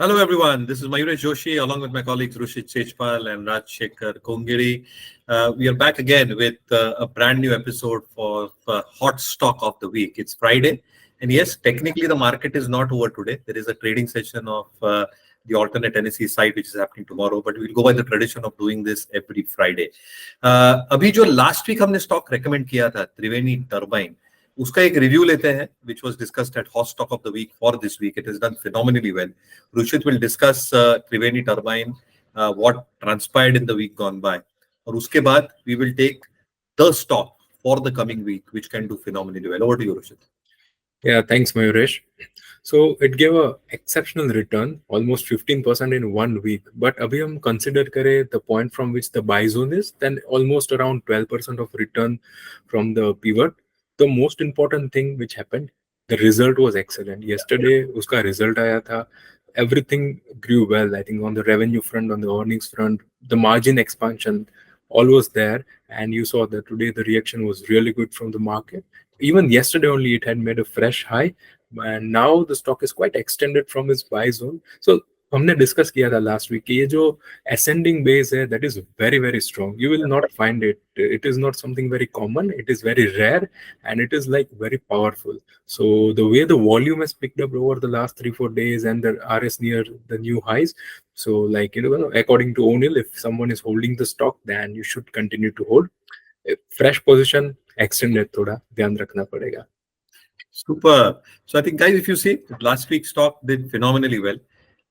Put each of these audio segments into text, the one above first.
Hello, everyone. This is Mayuresh Joshi, along with my colleagues Rushit Sechpal and Rajshekhar Kongiri. We are back again with a brand new episode for Hot Stock of the Week. It's Friday. And yes, technically the market is not over today. There is a trading session of the alternate NSE site, which is happening tomorrow. But we'll go by the tradition of doing this every Friday. अभी जो last week हमने stock recommend किया था, Triveni Turbine, उसका एक review लेते हैं, which was discussed at Hot Stock of the Week for this week. It has done phenomenally well. Rushit will discuss Triveni Turbine, what transpired in the week gone by. और उसके बाद we will take the stock for the coming week, which can do phenomenally well. Over to you, Rushit. Yeah, thanks, Mayuresh. So it gave a exceptional return, almost 15% in 1 week. But abhi hum consider kare the point from which the buy zone is, then almost around 12% of return from the pivot. The most important thing which happened, the result was excellent. Yesterday, uska result aaya tha. Everything grew well. I think on the revenue front, on the earnings front, the margin expansion, all was there. And you saw that today the reaction was really good from the market. Even yesterday only, it had made a fresh high. And now the stock is quite extended from its buy zone. So हमने discuss किया था last week कि ये जो ascending base है, that is very very strong. You will not find it. It is not something very common. It is very rare and it is like very powerful. So the way the volume has picked up over the last 3-4 days and the RS near the new highs. So like according to O'Neill, if someone is holding the stock, then you should continue to hold. Fresh position extended थोड़ा ध्यान रखना पड़ेगा. Super. So I think, guys, if you see, last week's stock did phenomenally well.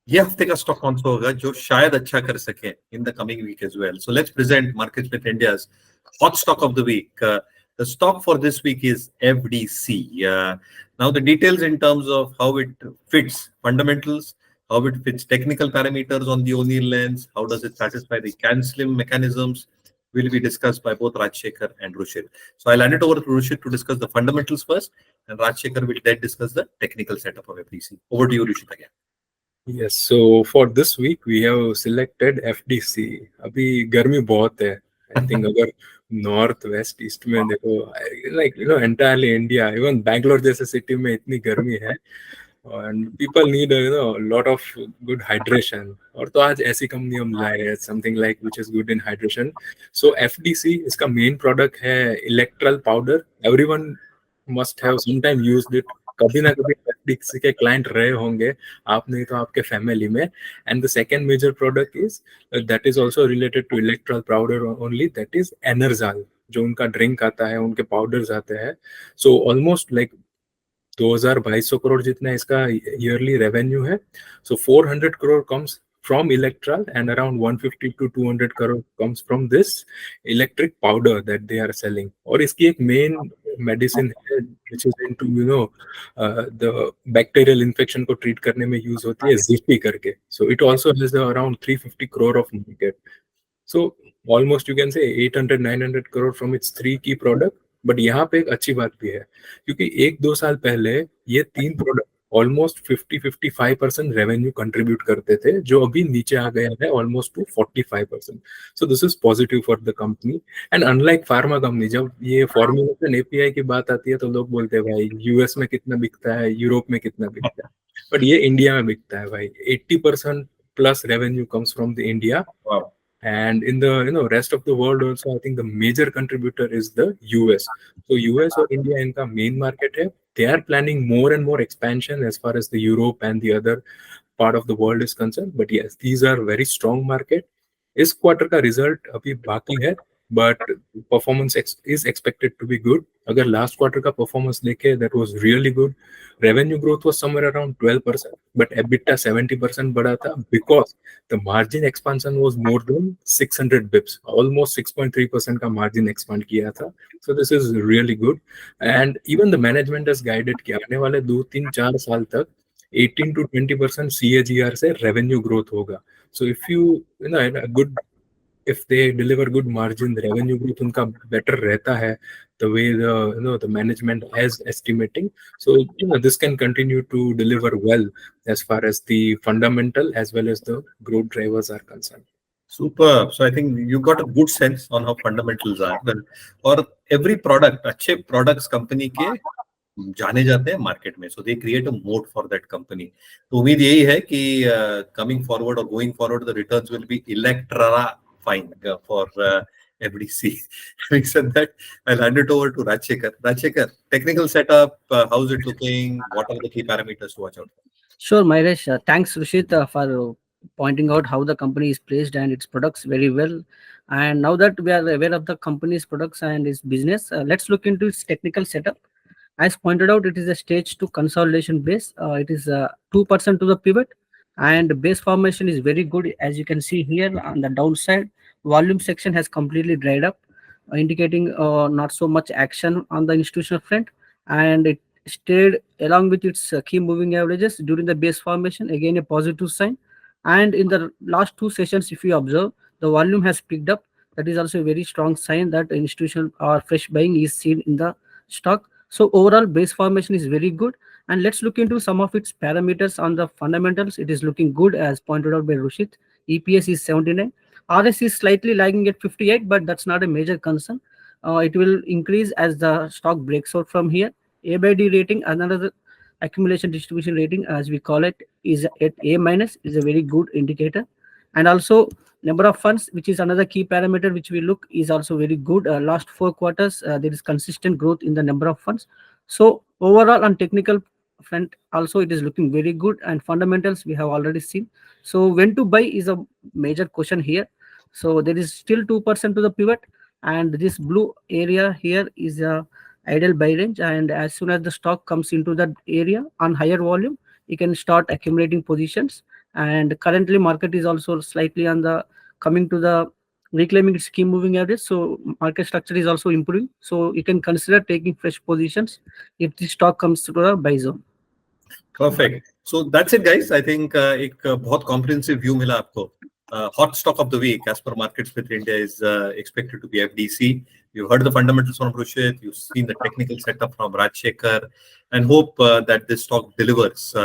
ये हफ्ते का stock कौन सा होगा जो शायद अच्छा कर सके in the coming week as well. So let's present MarketSmith India's hot stock of the week. The stock for this week is FDC. Now the details in terms of how it fits fundamentals, how it fits technical parameters on the O'Neill lens, how does it satisfy the can-slim mechanisms, will be discussed by both Rajshekhar and Rushit. So I'll hand it over to Rushit to discuss the fundamentals first, and Rajshekhar will then discuss the technical setup of FDC. Over to you, Rushit, again. Yes, so for this week we have selected FDC. अभी गर्मी बहुत है. I think अगर north west east में देखो, like entirely India, even Bangalore जैसे city में इतनी गर्मी है, and people need a lot of good hydration. और तो आज ऐसी कंपनी हम लाए हैं, something like which is good in hydration. So FDC इसका main product है electral powder. Everyone must have sometime used it. कभी ना कभी FDC के क्लाइंट रहे होंगे, आप नहीं तो आपके फैमिली में. And the second major product is that is also related to Electral powder only, that is Enerzal, जो उनका ड्रिंक आता है, उनके पाउडर्स आते हैं. सो ऑलमोस्ट लाइक 2200 करोड़ जितना इसका ईयरली रेवेन्यू है. सो 400 crore comes from electral and around 150 to 200 crore comes from this electric powder that they are selling. और इसकी एक main medicine है which is into the bacterial infection को treat करने में use होती है, ZP करके. So it also has around 350 crore of market. So almost you can say 800-900 crore from its 3 key product. But यहाँ पे एक अच्छी बात भी है, क्योंकि 1-2 साल पहले ये 3 प्रोडक्ट ऑलमोस्ट 50-55% रेवेन्यू कंट्रीब्यूट करते थे, जो अभी नीचे आ गया है almost two 45%. So this is positive for the company. And unlike pharma company, जब ये फॉर्मुलेशन एपीआई की बात आती है तो लोग बोलते हैं भाई यूएस में कितना बिकता है, यूरोप में कितना बिकता है, बट ये इंडिया में बिकता है भाई. 80% plus revenue comes from the India. And in the rest of the world also, I think the major contributor is the US. So US or India इनका main market है. They are planning more and more expansion as far as the Europe and the other part of the world is concerned. But yes, these are very strong market. इस quarter का result अभी बाकी है, but performance is expected to be good. अगर last quarter का performance देखे, that was really good. Revenue growth was somewhere around 12%, but EBITDA 70% बढ़ा था because the margin expansion was more than 600 bips, almost 6.3% का margin expand किया था. So this is really good. And even the management has guided कि आने वाले 2-3-4 साल तक 18 to 20% CAGR से revenue growth होगा. So if if they deliver good margin, the revenue growth उनका better रहता है, the way the management is estimating. So this can continue to deliver well as far as the fundamental as well as the growth drivers are concerned. Super. So I think you got a good sense on how fundamentals are. और every product, अच्छे products company के जाने जाते हैं market में, so they create a moat for that company. तो उम्मीद यही है कि coming forward or going forward the returns will be electrifying for FDC. Having said that, I'll hand it over to Rajshekar. Rajshekar, technical setup, how's it looking? What are the key parameters to watch out for? Sure, Mairesh. Thanks, Rushit, for pointing out how the company is placed and its products very well. And now that we are aware of the company's products and its business, let's look into its technical setup. As pointed out, it is a stage 2 consolidation base. It is 2% to the pivot, and base formation is very good. As you can see here on the downside, volume section has completely dried up, indicating not so much action on the institutional front, and it stayed along with its key moving averages during the base formation, again a positive sign. And in the last two sessions, if you observe, the volume has picked up. That is also a very strong sign that institutional or fresh buying is seen in the stock. So overall base formation is very good. And let's look into some of its parameters on the fundamentals. It is looking good as pointed out by Rushit. EPS is 79. RS is slightly lagging at 58, but that's not a major concern. It will increase as the stock breaks out from here. A by D rating, another accumulation distribution rating as we call it, is at A minus, is a very good indicator. And also number of funds, which is another key parameter which we look, is also very good. Last 4 quarters there is consistent growth in the number of funds. So overall on technical front also it is looking very good, and fundamentals we have already seen. So when to buy is a major question here. So there is still 2% to the pivot, and this blue area here is a ideal buy range, and as soon as the stock comes into that area on higher volume, you can start accumulating positions. And currently market is also slightly on the coming to the reclaiming its key moving average, so market structure is also improving, so you can consider taking fresh positions if the stock comes to the buy zone. Perfect. So that's it, guys. I think एक बहुत comprehensive view मिला आपको. Hot stock of the week as per MarketSmith India is expected to be FDC. You've heard the fundamentals from Rushit. You've seen the technical setup from Rajshekar, and hope that this stock delivers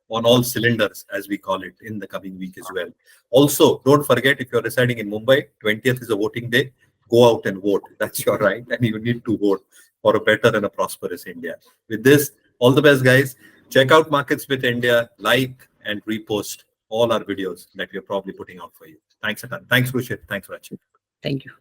on all cylinders, as we call it, in the coming week as well. Also, don't forget, if you're residing in Mumbai, 20th is a voting day. Go out and vote. That's your right, and you need to vote for a better and a prosperous India. With this, all the best, guys. Check out MarketSmith India, like and repost all our videos that we are probably putting out for you. Thanks a ton. Thanks, Rushit. Thanks, Rachit. Thank you.